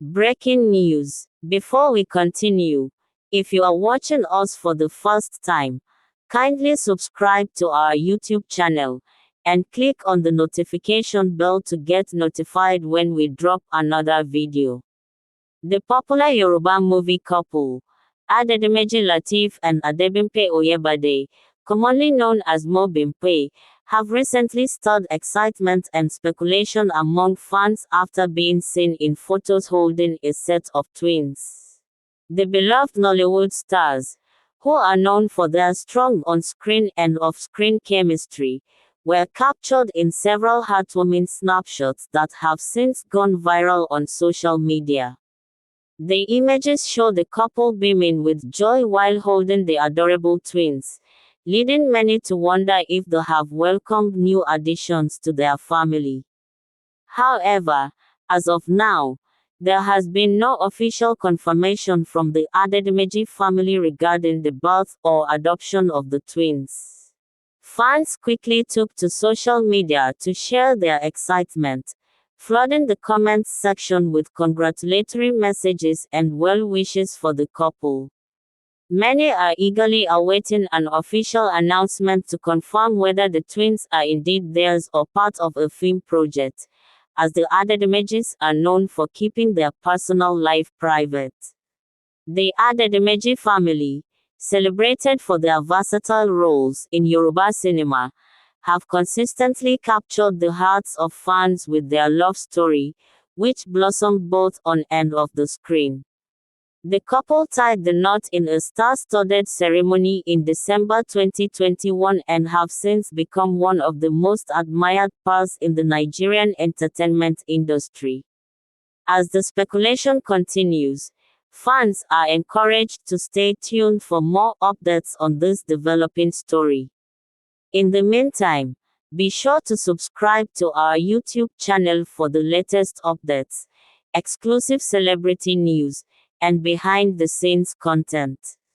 Breaking news. Before we continue, if you are watching us for the first time, kindly subscribe to our YouTube channel and click on the notification bell to get notified when we drop another video. The popular Yoruba movie couple, ADEDIMEJI LATEEF and ADEDIMEJI Oyebade, commonly known as MOBIMPE, have recently stirred excitement and speculation among fans after being seen in photos holding a set of twins. The beloved Nollywood stars, who are known for their strong on-screen and off-screen chemistry, were captured in several heartwarming snapshots that have since gone viral on social media. The images show the couple beaming with joy while holding the adorable twins, leading many to wonder if they have welcomed new additions to their family. However, as of now, there has been no official confirmation from the ADEDIMEJI family regarding the birth or adoption of the twins. Fans quickly took to social media to share their excitement, flooding the comments section with congratulatory messages and well wishes for the couple. Many are eagerly awaiting an official announcement to confirm whether the twins are indeed theirs or part of a film project, as the ADEDIMEJIs are known for keeping their personal life private. The ADEDIMEJI family, celebrated for their versatile roles in Yoruba cinema, have consistently captured the hearts of fans with their love story, which blossomed both on and off the screen. The couple tied the knot in a star-studded ceremony in December 2021 and have since become one of the most admired pairs in the Nigerian entertainment industry. As the speculation continues, fans are encouraged to stay tuned for more updates on this developing story. In the meantime, be sure to subscribe to our YouTube channel for the latest updates, exclusive celebrity news, and behind-the-scenes content.